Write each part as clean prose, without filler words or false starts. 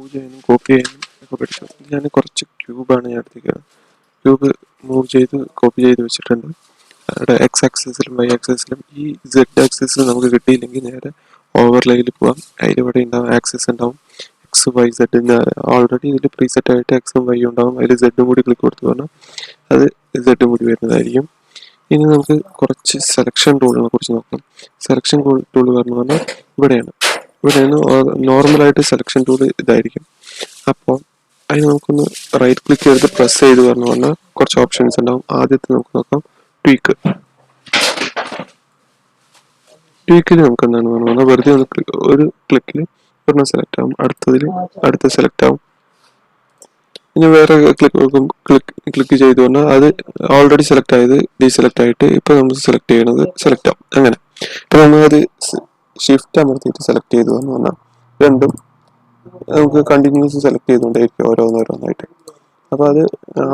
Move ചെയ്യാനും copy ചെയ്യാനും ഒക്കെ പഠിച്ചു. ഞാൻ കുറച്ച് ക്യൂബാണ് ഞാൻ എടുത്തിരിക്കുന്നത്. ക്യൂബ് മൂവ് ചെയ്ത് കോപ്പി ചെയ്ത് വെച്ചിട്ടുണ്ട്. അവിടെ എക്സ് ആക്സിസിലും വൈ ആക്സിസിലും. ഈ സെഡ് ആക്സിസിൽ നമുക്ക് കിട്ടിയില്ലെങ്കിൽ നേരെ ഓവർലേയിൽ പോവാം. അതിൽ ഇവിടെ ഉണ്ടാവും ആക്സിസ് ഉണ്ടാവും, എക്സ് വൈ സെഡ്. ഓൾറെഡി ഇതിൽ പ്രീസെറ്റ് ആയിട്ട് എക്സും വൈ ഉണ്ടാവും. അതിൽ സെഡും കൂടി ക്ലിക്ക് കൊടുത്തു പറഞ്ഞാൽ അത് സെഡും കൂടി വരുന്നതായിരിക്കും. ഇനി നമുക്ക് കുറച്ച് സെലക്ഷൻ ടൂളിനെ കുറിച്ച് നോക്കാം. സെലക്ഷൻ ടൂൾ പറഞ്ഞു പറഞ്ഞാൽ ഇവിടെയാണ്. നോർമലായിട്ട് സെലക്ഷൻ ടൂൾ ഇതായിരിക്കും. അപ്പോൾ അതിന് നമുക്കൊന്ന് റൈറ്റ് ക്ലിക്ക് ചെയ്തിട്ട് പ്രസ് ചെയ്ത് പറഞ്ഞു പറഞ്ഞാൽ കുറച്ച് ഓപ്ഷൻസ് ഉണ്ടാവും. ആദ്യത്തെ നമുക്ക് നോക്കാം ട്വീക്ക്. ട്വീക്കിൽ നമുക്ക് എന്താണ് പറഞ്ഞു പറഞ്ഞാൽ വെറുതെ ഒരു ക്ലിക്കിൽ ഒരെണ്ണം സെലക്ട് ആവും, അടുത്ത സെലക്ട് ആവും. ഇനി വേറെ ക്ലിക്ക് ചെയ്തു പറഞ്ഞാൽ അത് ഓൾറെഡി സെലക്ട് ആയത് ഡീസെലക്ട് ആയിട്ട് ഇപ്പൊ നമ്മൾ സെലക്ട് ചെയ്യണത് സെലക്ട് ആവും. അങ്ങനെ ഇപ്പൊ നമ്മളത് ഷിഫ്റ്റ് അമർത്തിയിട്ട് സെലക്ട് ചെയ്തു എന്ന് പറഞ്ഞാൽ രണ്ടും നമുക്ക് കണ്ടിന്യൂസ് സെലക്ട് ചെയ്തുകൊണ്ടേയിരിക്കും ഓരോന്നോരോന്നായിട്ട്. അപ്പൊ അത്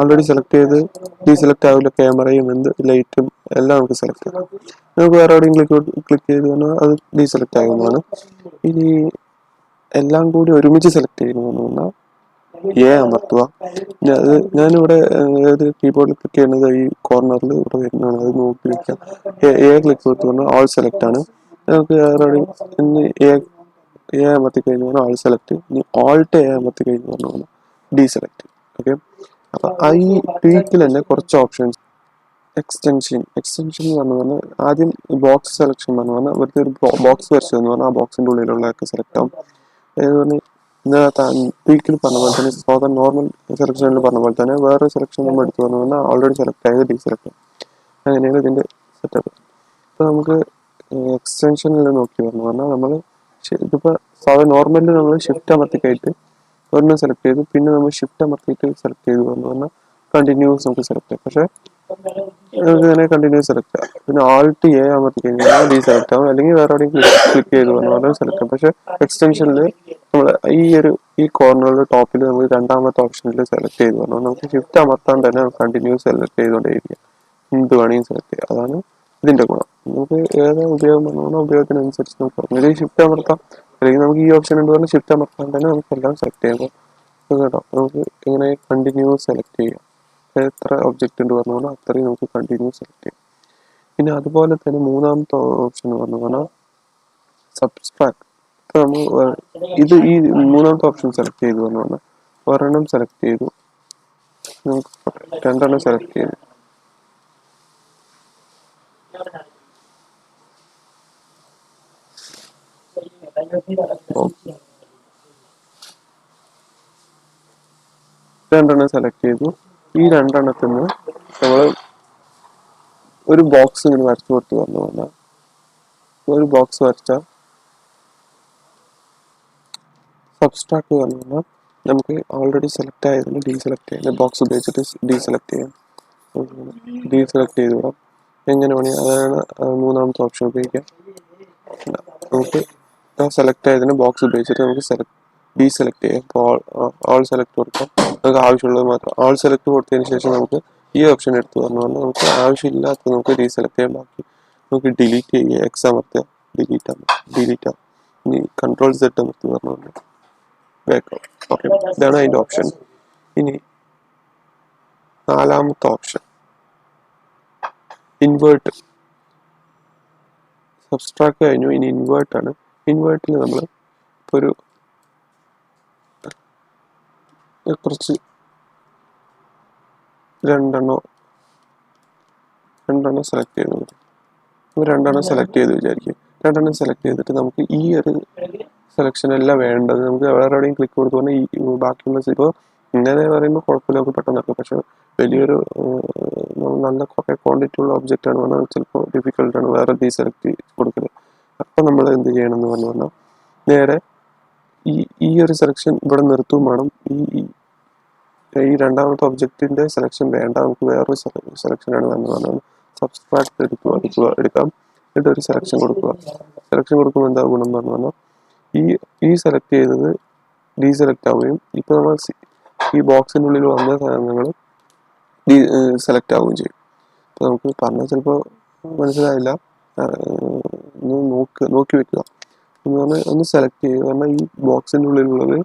ഓൾറെഡി സെലക്ട് ചെയ്ത് ഡീസെലക്ട് ആവില്ല. ക്യാമറയും ലൈറ്റും എല്ലാം നമുക്ക് സെലക്ട് ചെയ്യാം. നമുക്ക് വേറെ എവിടെയും ക്ലിക്ക് ചെയ്ത് പറഞ്ഞാൽ അത് ഡീസെലക്ട് ആകുന്നതാണ്. ഇനി എല്ലാം കൂടി ഒരുമിച്ച് സെലക്ട് ചെയ്യുന്നതെന്ന് പറഞ്ഞാൽ അമർത്തുക. ഞാനിവിടെ കീബോർഡിൽ ക്ലിക്ക് ചെയ്യുന്നത് ഈ കോർണറിൽ ഇവിടെ വരുന്നതാണ്. അത് നോക്കി വെക്കാം. ക്ലിക്ക് കൊടുത്തു പറഞ്ഞാൽ ഓൾ സെലക്ട് ആണ്. നമുക്ക് അമർത്തി കഴിഞ്ഞ് പറഞ്ഞാൽ ഓൾ സെലക്ട്. ഇനി ഓൾട്ട് അമർത്തി കഴിഞ്ഞ് പറഞ്ഞാൽ ഡീസെലക്ട്. ഓക്കെ, അപ്പൊ ഈ ട്വീക്കിൽ തന്നെ കുറച്ച് ഓപ്ഷൻസ്. എക്സ്റ്റൻഷൻ എന്ന് പറഞ്ഞാൽ ആദ്യം ബോക്സ് സെലക്ഷൻ പറഞ്ഞു പറഞ്ഞാൽ ഇവിടുത്തെ ഒരു ബോക്സ് വരച്ചു എന്ന് പറഞ്ഞാൽ ആ ബോക്സിന്റെ ഉള്ളിലുള്ളതൊക്കെ സെലക്ട് ആവും. ട്വീക്കിൽ പറഞ്ഞ പോലെ തന്നെ സാധാരണ നോർമൽ സെലക്ഷനിൽ പറഞ്ഞ പോലെ തന്നെ വേറെ സെലക്ഷൻ നമ്മൾ എടുത്തു പറഞ്ഞു പറഞ്ഞാൽ ഓൾറെഡി സെലക്ട് ആയത് ഡീസെലക്ട് ആവും. അങ്ങനെയാണ് ഇതിന്റെ സെറ്റപ്പ്. ഇപ്പൊ നമുക്ക് എക്സ്റ്റൻഷനിൽ നോക്കി പറഞ്ഞു പറഞ്ഞാൽ നമ്മൾ ഇതിപ്പോ സാധാരണ നോർമലിൽ നമ്മൾ ഷിഫ്റ്റ് അമർത്തിക്കായിട്ട് ഒരെണ്ണം സെലക്ട് ചെയ്തു, പിന്നെ നമ്മൾ ഷിഫ്റ്റ് അമർത്തിയിട്ട് സെലക്ട് ചെയ്തു പറഞ്ഞു പറഞ്ഞാൽ കണ്ടിന്യൂസ് നമുക്ക് സെലക്ട് ചെയ്യാം. പക്ഷെ നമുക്ക് ഇങ്ങനെ കണ്ടിന്യൂസ് സെലക്ട് ചെയ്യാം. പിന്നെ ആൾട്ട് അമർത്തി കഴിഞ്ഞാൽ ഡീസെലക്ട് ആവും, അല്ലെങ്കിൽ വേറെ എവിടെയും ക്ലിക്ക് ചെയ്തു പറഞ്ഞു പറഞ്ഞാൽ സെലക്ട് ആവും. പക്ഷെ എക്സ്റ്റൻഷനിൽ നമ്മൾ ഈ കോർണറിൽ ടോപ്പിൽ നമുക്ക് രണ്ടാമത്തെ ഓപ്ഷനിൽ സെലക്ട് ചെയ്തു പറഞ്ഞു നമുക്ക് ഷിഫ്റ്റ് അമർത്താൻ തന്നെ കണ്ടിന്യൂസ് സെലക്ട് ചെയ്തുകൊണ്ടേയിരിക്കും. എന്ത് വേണമെങ്കിൽ സെലക്ട് ചെയ്യാം. അതാണ് ഇതിന്റെ ഗുണം. നമുക്ക് ഏതാ ഉപയോഗം പറഞ്ഞാൽ ഉപയോഗത്തിനനുസരിച്ച് നമുക്ക് പറഞ്ഞാൽ ഷിഫ്റ്റ് അമർത്താം, അല്ലെങ്കിൽ നമുക്ക് ഈ ഓപ്ഷൻ ഉണ്ട് പറഞ്ഞാൽ ഷിഫ്റ്റ് അമർത്താൻ തന്നെ നമുക്ക് എല്ലാം സെലക്ട് ചെയ്യാം. കേട്ടോ, നമുക്ക് ഇങ്ങനെ കണ്ടിന്യൂസ് സെലക്ട് ചെയ്യാം. എത്ര ഒബ്ജക്റ്റ് ഉണ്ട് പറഞ്ഞു പറഞ്ഞാൽ അത്രയും നമുക്ക് കണ്ടിന്യൂസ് സെലക്ട് ചെയ്യാം. പിന്നെ അതുപോലെ തന്നെ മൂന്നാമത്തെ ഓപ്ഷൻ പറഞ്ഞു പറഞ്ഞാൽ സബ്സ്ട്രാക്ട്. നമ്മൾ ഈ മൂന്നാമത്തെ ഓപ്ഷൻ സെലക്ട് ചെയ്തു പറഞ്ഞു പറഞ്ഞാൽ ഒരെണ്ണം സെലക്ട് ചെയ്തു, നമുക്ക് രണ്ടെണ്ണം സെലക്ട് ചെയ്തു. രണ്ടെണ്ണം സെലക്ട് ചെയ്തു. ഈ രണ്ടെണ്ണത്തിൽ നിന്ന് നമ്മൾ ഒരു ബോക്സ് ഇങ്ങനെ വരച്ചു കൊടുത്തു പറഞ്ഞു പറഞ്ഞാൽ ഒരു ബോക്സ് വരച്ചാൽ സബ്സ്ട്രാക്ട് പറഞ്ഞു കഴിഞ്ഞാൽ നമുക്ക് ഓൾറെഡി സെലക്ട് ആയതിന് ഡീസെലക്ട് ചെയ്യാം. ബോക്സ് ഉപയോഗിച്ചിട്ട് ഡീസെലക്ട് ചെയ്യാം. ഡീസെലക്ട് ചെയ്ത് വിടാം. എങ്ങനെ വേണമെങ്കിൽ അതാണ് മൂന്നാമത്തെ ഓപ്ഷൻ ഉപയോഗിക്കാം. നമുക്ക് സെലക്ട് ആയതിന് ബോക്സ് ഉപയോഗിച്ചിട്ട് നമുക്ക് ഡീസെലക്ട് ചെയ്യാം. ഇപ്പോൾ ഓൾ സെലക്ട് കൊടുക്കാം. നമുക്ക് ആവശ്യമുള്ളത് മാത്രം ആൾ സെലക്ട് കൊടുത്തതിന് ശേഷം നമുക്ക് ഈ ഓപ്ഷൻ എടുത്തു പറഞ്ഞു പറഞ്ഞാൽ നമുക്ക് ആവശ്യമില്ലാത്ത നമുക്ക് ഡീസെലക്ട് ചെയ്യാൻ. ബാക്കി നമുക്ക് ഡിലീറ്റ് ചെയ്യുക. എക്സ് അമർത്തുക, ഡിലീറ്റ് ആവും. ഇനി കൺട്രോൾ സെറ്റ് അമർത്തി പറഞ്ഞു പറഞ്ഞാൽ ബാക്കാവും. ഓക്കെ, ഇതാണ് അതിന്റെ ഓപ്ഷൻ. ഇനി നാലാമത്തെ ഓപ്ഷൻ ഇൻവേർട്ട്. സബ്സ്ട്രാക്ട് കഴിഞ്ഞു, ഇനി ഇൻവേർട്ട് ആണ്. ഇൻവേർട്ടിൽ നമ്മൾ ഇപ്പോൾ കുറച്ച് രണ്ടെണ്ണം സെലക്ട് ചെയ്യുന്നത്. രണ്ടെണ്ണം സെലക്ട് ചെയ്ത് വിചാരിക്കും. രണ്ടെണ്ണം സെലക്ട് ചെയ്തിട്ട് നമുക്ക് ഈ ഒരു സെലക്ഷൻ അല്ല വേണ്ടത്. നമുക്ക് വേറെ എവിടെയും ക്ലിക്ക് കൊടുത്തു പറഞ്ഞാൽ ഈ ബാക്കിയുള്ള ഇപ്പോൾ ഇങ്ങനെ പറയുമ്പോൾ കുഴപ്പമില്ല, നമുക്ക് പെട്ടെന്ന് നടക്കും. പക്ഷെ വലിയൊരു നല്ല കുറേ ക്വാണ്ടിറ്റി ഉള്ള ഒബ്ജക്റ്റ് ആണ് പറഞ്ഞാൽ ചിലപ്പോൾ ഡിഫിക്കൽട്ടാണ് വേറെ ഡീസെലക്ട് കൊടുക്കുന്നത്. അപ്പം നമ്മൾ എന്ത് ചെയ്യണം എന്ന് പറഞ്ഞാൽ നേരെ ഈ ഒരു സെലക്ഷൻ ഇവിടെ നിർത്തും വേണം. ഈ രണ്ടാമത്തെ ഒബ്ജക്റ്റിന്റെ സെലക്ഷൻ വേണ്ട, നമുക്ക് വേറൊരു സെലക്ഷനാണ് വേണ്ടത് പറഞ്ഞാൽ സബ്സ്ട്രാക്ട് എടുക്കാം. എന്നിട്ട് ഒരു സെലക്ഷൻ കൊടുക്കുക. സെലക്ഷൻ കൊടുക്കുമ്പോൾ എന്താ ഗുണം പറഞ്ഞു പറഞ്ഞാൽ ഈ സെലക്ട് ചെയ്തത് ഡീസെലക്ട് ആവുകയും ഇപ്പോൾ നമ്മൾ ഈ ബോക്സിൻ്റെ ഉള്ളിൽ വന്ന സാധനങ്ങൾ സെലക്ട് ആവുകയും ചെയ്യും. അപ്പോൾ നമുക്ക് പറഞ്ഞാൽ ചിലപ്പോൾ മനസ്സിലായില്ല, നോക്കി വെക്കുക എന്ന് പറഞ്ഞാൽ ഒന്ന് സെലക്ട് ചെയ്യുക. കാരണം ഈ ബോക്സിൻ്റെ ഉള്ളിലുള്ളത്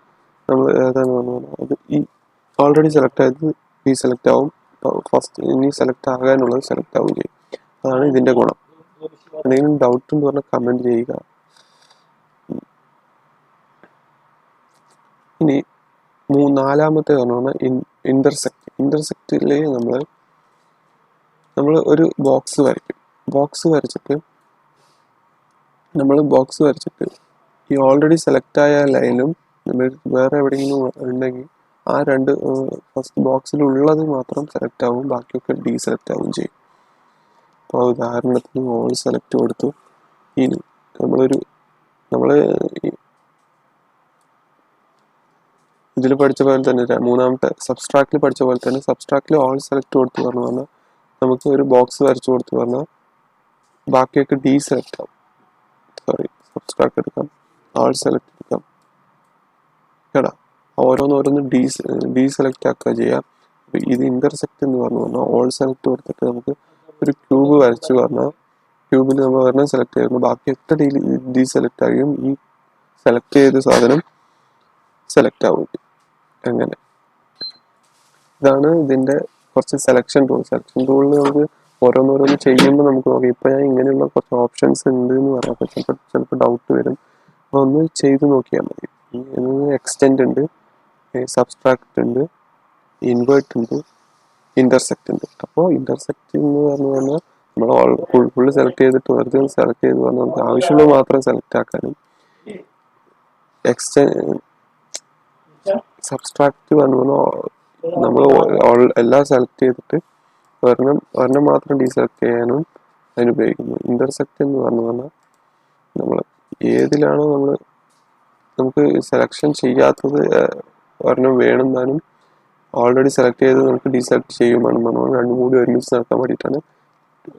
നമ്മൾ ഓൾറെഡി സെലക്ട് ആയത് ഡീസെലക്ട് ആവും. ഫസ്റ്റ് ഇനി സെലക്ട് ആകാനുള്ളത് സെലക്ട് ആവുകയും ചെയ്യും. അതാണ് ഇതിൻ്റെ ഗുണം. എന്തെങ്കിലും ഡൗട്ട് എന്ന് പറഞ്ഞാൽ കമൻറ്റ് ചെയ്യുക. ഇനി നാലാമത്തെ പറഞ്ഞാൽ ഇന്റർസെക്റ്റ്. ഇന്റർസെക്റ്റിൽ നമ്മൾ ഒരു ബോക്സ് വരയ്ക്കും. ബോക്സ് വരച്ചിട്ട് ഈ ഓൾറെഡി സെലക്ട് ആയ ലൈനും വേറെ എവിടെയെങ്കിലും ഉണ്ടെങ്കിൽ ആ രണ്ട് ഫസ്റ്റ് ബോക്സിലുള്ളത് മാത്രം സെലക്ട് ആവും, ബാക്കിയൊക്കെ ഡീസെലക്ട് ആവുകയും ചെയ്യും. അപ്പോൾ ഉദാഹരണത്തിന് ഓൾ സെലക്ട് കൊടുത്തു. ഇനി നമ്മൾ ഇതിൽ പഠിച്ച പോലെ തന്നെ മൂന്നാമത്തെ സബ്സ്ട്രാക്റ്റിൽ പഠിച്ച പോലെ തന്നെ സബ്സ്ട്രാക്റ്റിൽ ഓൾ സെലക്ട് കൊടുത്തു പറഞ്ഞാൽ നമുക്ക് ഒരു ബോക്സ് വരച്ചു കൊടുത്തു പറഞ്ഞാൽ ബാക്കിയൊക്കെ ഡീസെലക്ട് ആവും. സബ്സ്ട്രാക്ട് എടുക്കാം, ഓൾ സെലക്ട് എടുക്കാം, കേടാ ഓരോന്ന് ഡീസെലക്ട് ആക്കുക ചെയ്യാം. ഇത് ഇന്റർസെക്റ്റ് എന്ന് പറഞ്ഞാൽ ഓൾ സെലക്ട് കൊടുത്തിട്ട് നമുക്ക് ഒരു ക്യൂബ് വരച്ചു പറഞ്ഞാൽ ക്യൂബിൽ നമ്മൾ ഒരെണ്ണം സെലക്ട് ചെയ്യുന്നു, ബാക്കിയൊക്കെ ഡീസെലക്ട് ആവുകയും ഈ സെലക്ട് ചെയ്ത സാധനം സെലക്ട് ആവുകയും. അങ്ങനെ ഇതാണ് ഇതിൻ്റെ കുറച്ച് സെലക്ഷൻ ടൂൾ. സെലക്ഷൻ ടൂളിൽ നമുക്ക് ഓരോന്നോരോന്ന് ചെയ്യുമ്പോൾ നമുക്ക് നോക്കാം. ഇപ്പം ഞാൻ ഇങ്ങനെയുള്ള കുറച്ച് ഓപ്ഷൻസ് ഉണ്ട് എന്ന് പറഞ്ഞപ്പോൾ ചിലപ്പോൾ ഡൗട്ട് വരും. അപ്പോൾ ഒന്ന് ചെയ്ത് നോക്കിയാൽ മതി. എക്സ്റ്റെൻഡ് ഉണ്ട്, സബ്സ്ട്രാക്റ്റ് ഉണ്ട്, ഇൻവേർട്ട് ഉണ്ട്, ഇന്റർസെക്റ്റ് ഉണ്ട്. അപ്പോൾ ഇന്റർസെക്റ്റ് എന്ന് പറഞ്ഞു കഴിഞ്ഞാൽ നമ്മൾ ഫുള്ള് സെലക്ട് ചെയ്തിട്ട് വെറുതെ സെലക്ട് ചെയ്ത് പറഞ്ഞാൽ നമുക്ക് ആവശ്യമുള്ളത് മാത്രം സെലക്ട് ആക്കാനും, സബ്സ്ട്രാക്റ്റ് പറഞ്ഞു നമ്മൾ എല്ലാം സെലക്ട് ചെയ്തിട്ട് ഒരെണ്ണം മാത്രം ഡീസെലക്ട് ചെയ്യാനും അതിനുപയോഗിക്കുന്നു. ഇന്റർസെക്റ്റ് എന്ന് പറഞ്ഞു പറഞ്ഞാൽ നമ്മൾ ഏതിലാണോ നമുക്ക് സെലക്ഷൻ ചെയ്യാത്തത് ഒരെണ്ണം വേണമെന്നാലും ഓൾറെഡി സെലക്ട് ചെയ്ത് നമുക്ക് ഡീസെലക്ട് ചെയ്യുമെന്ന് പറഞ്ഞാൽ രണ്ടും കൂടി ഒരുമിച്ച് നടക്കാൻ വേണ്ടിയിട്ടാണ്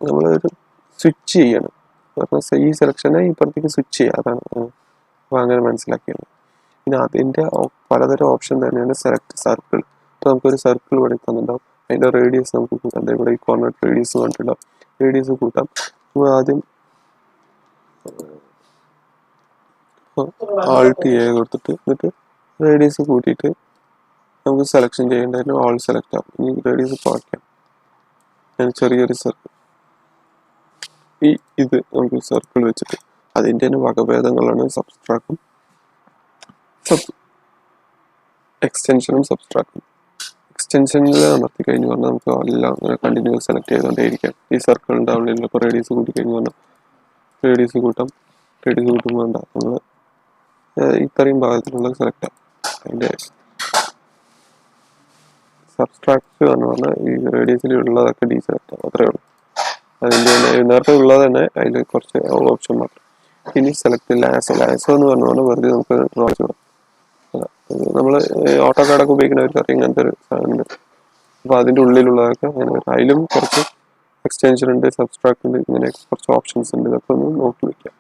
നമ്മളൊരു സ്വിച്ച് ചെയ്യണം. പറഞ്ഞാൽ ഈ സെലക്ഷനെ ഇപ്പുറത്തേക്ക് സ്വിച്ച് ചെയ്യുക, അതാണ്. അപ്പോൾ അങ്ങനെ മനസ്സിലാക്കിയത്. പിന്നെ അതിൻ്റെ പലതരം ഓപ്ഷൻ തന്നെയാണ് സെലക്ട് സർക്കിൾ. ഇപ്പോൾ നമുക്കൊരു സർക്കിൾ ഇവിടെ തന്നിട്ടുണ്ടാവും, അതിൻ്റെ റേഡിയസ് നമുക്ക് കൂട്ടാം. ഇവിടെ ഈ കോർണർ റേഡിയസ് കണ്ടിട്ടുണ്ടാവും, റേഡിയസ് കൂട്ടാം. നമ്മൾ ആദ്യം ആൾട്ട് കൊടുത്തിട്ട് എന്നിട്ട് റേഡിയസ് കൂട്ടിയിട്ട് നമുക്ക് സെലക്ഷൻ ചെയ്യേണ്ടതിന് ഓൾ സെലക്ട് ആവും. ഇനി റേഡിയസ് കുറയ്ക്കാം. ഞാൻ ചെറിയൊരു സർക്കിൾ ഇത് നമുക്ക് സർക്കിൾ വെച്ചിട്ട് അതിൻ്റെ തന്നെ വകഭേദങ്ങളാണ് സബ്സ്ട്രാക്റ്റും എക്സ്റ്റൻഷനും സബ്സ്ട്രാക്റ്റും. എക്സ്റ്റൻഷനിൽ അമർത്തി കഴിഞ്ഞ് പറഞ്ഞാൽ നമുക്ക് എല്ലാം കണ്ടിന്യൂസ് സെലക്ട് ചെയ്തുകൊണ്ടേയിരിക്കാം. ഈ സർക്കിളിൻ്റെ ഉള്ളിലൊക്കെ റേഡിയസ് കൂട്ടി കഴിഞ്ഞ് പറഞ്ഞാൽ റേഡിയസ് കൂട്ടുമ്പോൾ വേണ്ട, നമ്മൾ ഇത്രയും ഭാഗത്തിലുള്ള സെലക്ട് ആവും. അതിൻ്റെ സബ്സ്ട്രാക്റ്റ് എന്ന് പറഞ്ഞാൽ ഈ റേഡിയസിലുള്ളതൊക്കെ ഡീസെലക്ട് ആവും, അത്രയേ ഉള്ളൂ. അതിൻ്റെ നേരത്തെ ഉള്ളത് തന്നെ അതിൽ കുറച്ച് ഓപ്ഷൻ മാത്രം. ഇനി സെലക്ട് ലാസോ എന്ന് പറഞ്ഞാൽ വെറുതെ നമുക്ക് ഡ്രോ ചെയ്യണം. നമ്മൾ ഓട്ടോ കാർഡൊക്കെ ഉപയോഗിക്കുന്നവർക്ക് ഇങ്ങനത്തെ ഒരു സാധനം. അപ്പോൾ അതിൻ്റെ ഉള്ളിലുള്ളതൊക്കെ അങ്ങനെ വരും. അതിലും കുറച്ച് എക്സ്റ്റൻഷൻ ഉണ്ട്, സബ്സ്ട്രാക്റ്റ് ഉണ്ട്, ഇങ്ങനെ കുറച്ച് ഓപ്ഷൻസ് ഉണ്ട്. ഇതൊക്കെ ഒന്ന് നോക്കി വയ്ക്കാം.